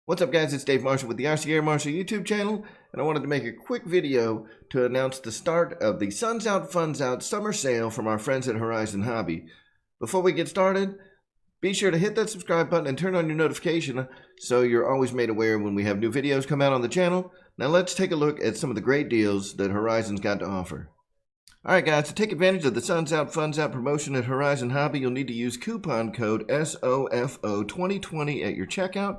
What's up, guys? It's Dave Marshall with the RC Air Marshall YouTube channel, and I wanted to make a quick video to announce the start of the Suns Out, Funds Out summer sale from our friends at Horizon Hobby. Before we get started, be sure to hit that subscribe button and turn on your notification so you're always made aware when we have new videos come out on the channel. Now let's take a look at some of the great deals that Horizon's got to offer. Alright guys, to take advantage of the Suns Out, Funds Out promotion at Horizon Hobby, you'll need to use coupon code SOFO2020 at your checkout.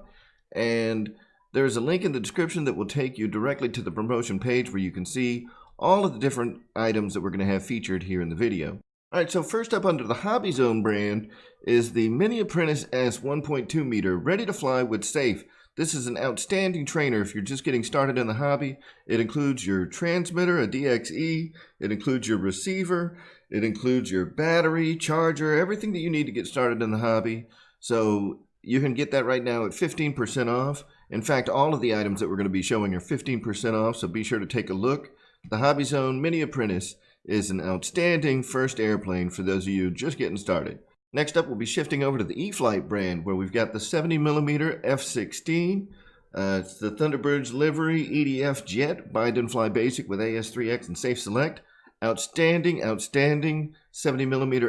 And there's a link in the description that will take you directly to the promotion page where you can see all of the different items that we're going to have featured here in the video. Alright, so first up under the HobbyZone brand is the Mini Apprentice S 1.2 meter ready to fly with safe. This is an outstanding trainer if you're just getting started in the hobby. It includes your transmitter, a DXE, it includes your receiver, it includes your battery, charger, everything that you need to get started in the hobby. So you can get that right now at 15% off. In fact, all of the items that we're going to be showing are 15% off, so be sure to take a look. The HobbyZone Mini Apprentice is an outstanding first airplane for those of you just getting started. Next up, we'll be shifting over to the E-flite brand, where we've got the 70mm F-16. It's the Thunderbird's livery EDF jet, bind and fly basic with AS3X and Safe Select. Outstanding 70mm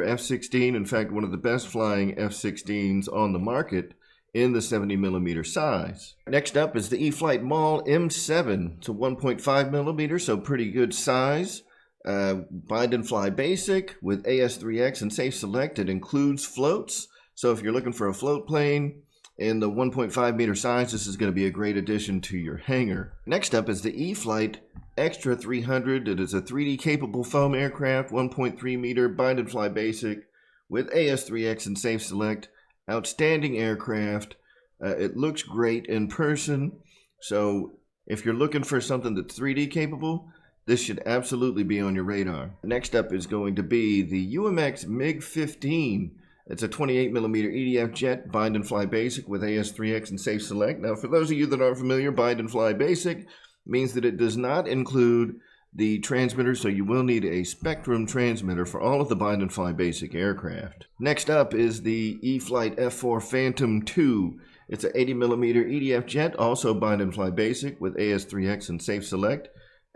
F-16. In fact, one of the best flying F-16s on the market in the 70mm size. Next up is the E-flite Mall M7. It's a 1.5mm, so pretty good size. Bind and fly basic with AS3X and Safe Select. It includes floats, so if you're looking for a float plane in the 1.5 meter size, this is going to be a great addition to your hangar. Next up is the E-flite Extra 300. It is a 3D capable foam aircraft, 1.3 meter bind and fly basic with AS3X and Safe Select. Outstanding aircraft. It looks great in person, so if you're looking for something that's 3D capable, this should absolutely be on your radar. Next up is going to be the UMX MiG-15. It's a 28mm EDF jet, bind and fly basic with AS3X and Safe Select. Now, for those of you that aren't familiar, bind and fly basic means that it does not include the transmitter, so you will need a Spektrum transmitter for all of the bind and fly basic aircraft. Next up is the E-flite F4 Phantom II. It's an 80mm EDF jet, also bind and fly basic with AS3X and Safe Select.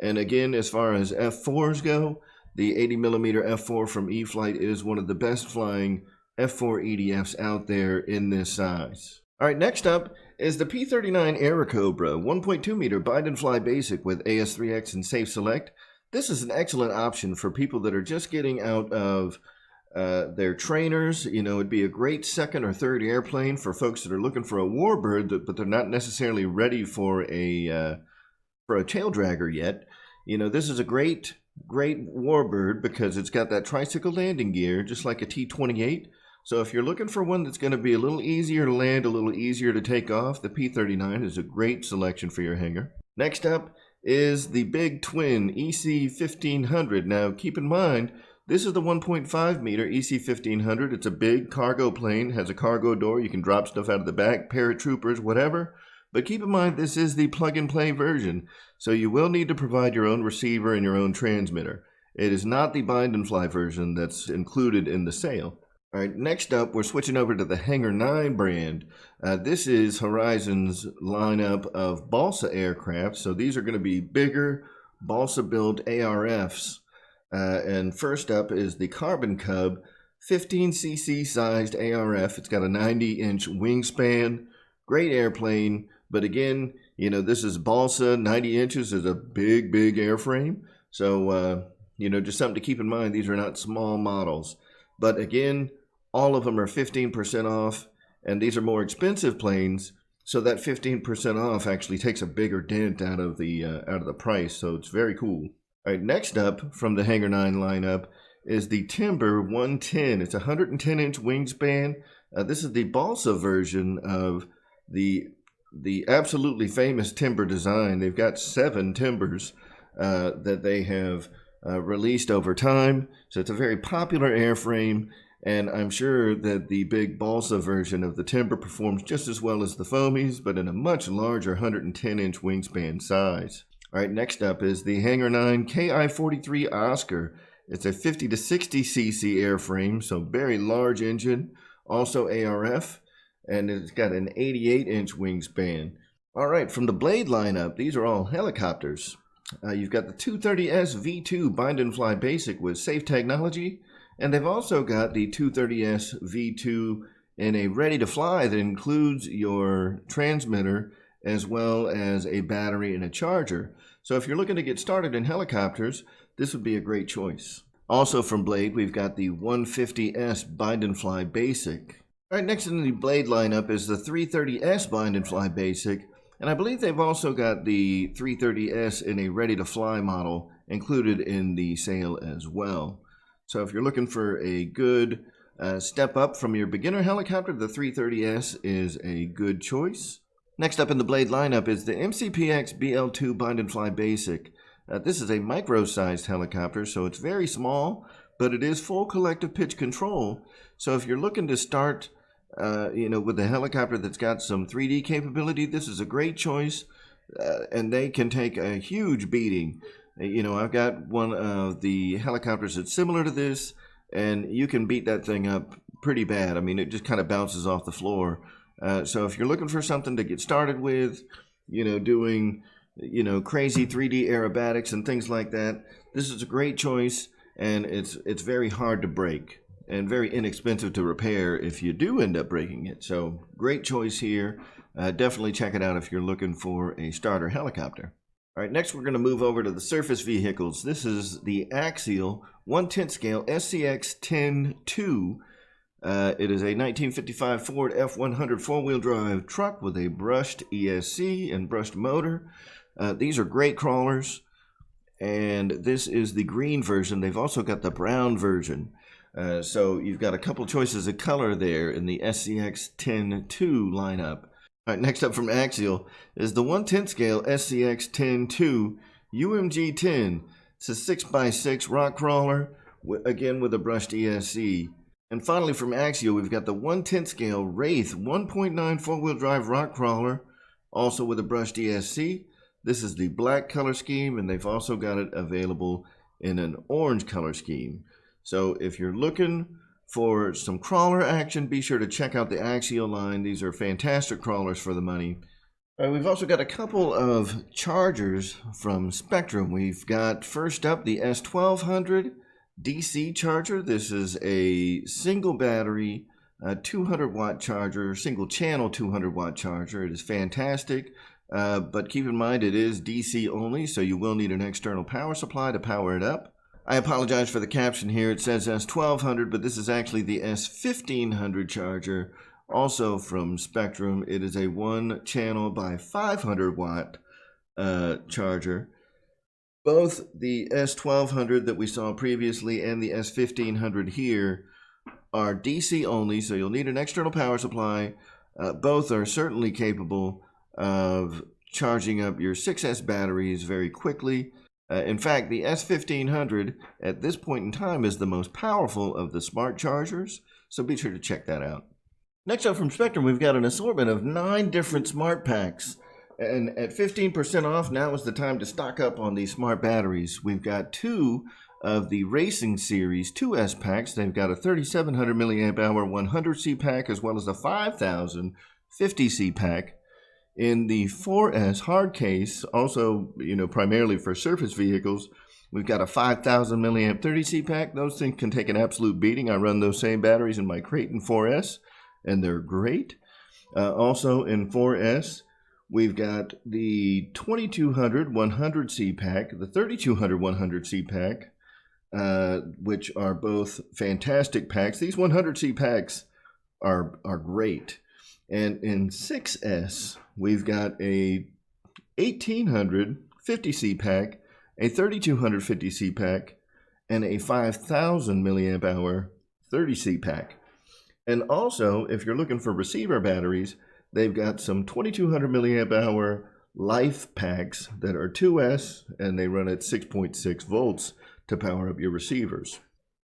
And again, as far as F4s go, the 80mm F4 from E-flite is one of the best flying F4 EDFs out there in this size. Alright, next up is the P39 Aerocobra, 1.2 meter bind and fly basic with AS3X and Safe Select. This is an excellent option for people that are just getting out of their trainers. You know, it'd be a great second or third airplane for folks that are looking for a warbird, but they're not necessarily ready for a tail dragger yet. You know, this is a great warbird because it's got that tricycle landing gear, just like a T-28. So if you're looking for one that's going to be a little easier to land, a little easier to take off, the P39 is a great selection for your hangar. Next up is the big twin EC-1500. Now keep in mind, this is the 1.5 meter EC-1500. It's a big cargo plane, has a cargo door, you can drop stuff out of the back, paratroopers, whatever. But keep in mind, this is the plug-and-play version, so you will need to provide your own receiver and your own transmitter. It is not the bind and fly version that's included in the sale. All right, next up, we're switching over to the Hangar 9 brand. This is Horizon's lineup of balsa aircraft, so these are going to be bigger balsa-built ARFs. And first up is the Carbon Cub, 15cc sized ARF. It's got a 90-inch wingspan, great airplane. But again, you know, this is balsa, 90 inches is a big airframe. So, you know, just something to keep in mind. These are not small models. But again, all of them are 15% off, and these are more expensive planes. So that 15% off actually takes a bigger dent out of the price. So it's very cool. All right, next up from the Hangar 9 lineup is the Timber 110. It's a 110-inch wingspan. This is the balsa version of the absolutely famous Timber design. They've got 7 Timbers that they have released over time. So it's a very popular airframe, and I'm sure that the big balsa version of the Timber performs just as well as the foamies, but in a much larger 110-inch wingspan size. All right, next up is the Hangar 9 KI-43 Oscar. It's a 50 to 60 cc airframe, so very large engine, also ARF. and it's got an 88-inch wingspan. All right, from the Blade lineup, these are all helicopters. You've got the 230S V2 Bind and Fly Basic with safe technology, and they've also got the 230S V2 in a ready to fly that includes your transmitter as well as a battery and a charger. So if you're looking to get started in helicopters, this would be a great choice. Also from Blade, we've got the 150S Bind and Fly Basic. All right, next in the Blade lineup is the 330S Bind and Fly Basic, and I believe they've also got the 330S in a ready-to-fly model included in the sale as well. So if you're looking for a good step up from your beginner helicopter, the 330S is a good choice. Next up in the Blade lineup is the MCPX BL2 Bind and Fly Basic. This is a micro-sized helicopter, so it's very small, but it is full collective pitch control. So if you're looking to start with a helicopter that's got some 3D capability, this is a great choice, and they can take a huge beating. I've got one of the helicopters that's similar to this, and you can beat that thing up pretty bad. I mean, it just kind of bounces off the floor. So if you're looking for something to get started with, doing, crazy 3D aerobatics and things like that, this is a great choice, and it's very hard to break and very inexpensive to repair if you do end up breaking it. So great choice here. Definitely check it out if you're looking for a starter helicopter. All right, next we're going to move over to the surface vehicles. This is the Axial 1/10 scale SCX 10-2. It is a 1955 Ford F100 four-wheel drive truck with a brushed ESC and brushed motor. These are great crawlers, and this is the green version. They've also got the brown version. So you've got a couple choices of color there in the SCX 10-2 lineup. All right, next up from Axial is the 1/10 scale SCX 10-2 UMG-10. It's a 6x6 rock crawler, again with a brushed ESC. And finally from Axial, we've got the 1/10 scale Wraith 1.9 four-wheel drive rock crawler, also with a brushed ESC. This is the black color scheme, and they've also got it available in an orange color scheme. So if you're looking for some crawler action, be sure to check out the Axial line. These are fantastic crawlers for the money. We've also got a couple of chargers from Spektrum. We've got first up the S1200 DC charger. This is a single battery 200 watt charger, single channel 200 watt charger. It is fantastic, but keep in mind it is DC only, so you will need an external power supply to power it up. I apologize for the caption here. It says S1200, but this is actually the S1500 charger, also from Spektrum. It is a 1 channel by 500 watt charger. Both the S1200 that we saw previously and the S1500 here are DC only, so you'll need an external power supply. Both are certainly capable of charging up your 6S batteries very quickly. In fact, the S1500 at this point in time is the most powerful of the smart chargers, so be sure to check that out. Next up from Spektrum, we've got an assortment of 9 different smart packs. And at 15% off, now is the time to stock up on these smart batteries. We've got 2 of the Racing Series 2S packs. They've got a 3700 milliamp hour 100C pack as well as a 5000 50C pack. In the 4S hard case, also primarily for surface vehicles, we've got a 5000 milliamp 30C pack. Those things can take an absolute beating. I run those same batteries in my Creighton 4S, and they're great. Also in 4S, we've got the 2200 100C pack, the 3200 100C pack, which are both fantastic packs. These 100C packs are great. And in 6S, we've got a 1800 50C pack, a 3200 50C pack, and a 5000 milliamp hour 30C pack. And also, if you're looking for receiver batteries, they've got some 2200 milliamp hour life packs that are 2S, and they run at 6.6 volts to power up your receivers.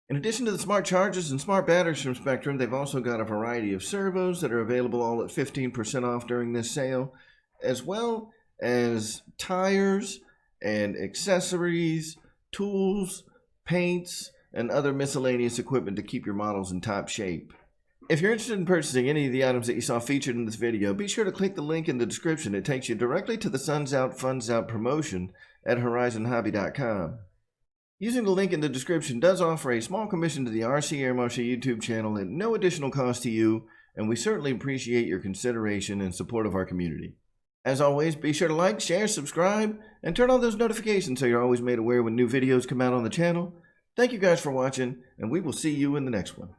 In addition to the smart chargers and smart batteries from Spektrum, they've also got a variety of servos that are available all at 15% off during this sale, as well as tires and accessories, tools, paints, and other miscellaneous equipment to keep your models in top shape. If you're interested in purchasing any of the items that you saw featured in this video, be sure to click the link in the description. It takes you directly to the Suns Out, Funds Out promotion at HorizonHobby.com. Using the link in the description does offer a small commission to the RC Air Marshal YouTube channel at no additional cost to you, and we certainly appreciate your consideration and support of our community. As always, be sure to like, share, subscribe, and turn on those notifications so you're always made aware when new videos come out on the channel. Thank you guys for watching, and we will see you in the next one.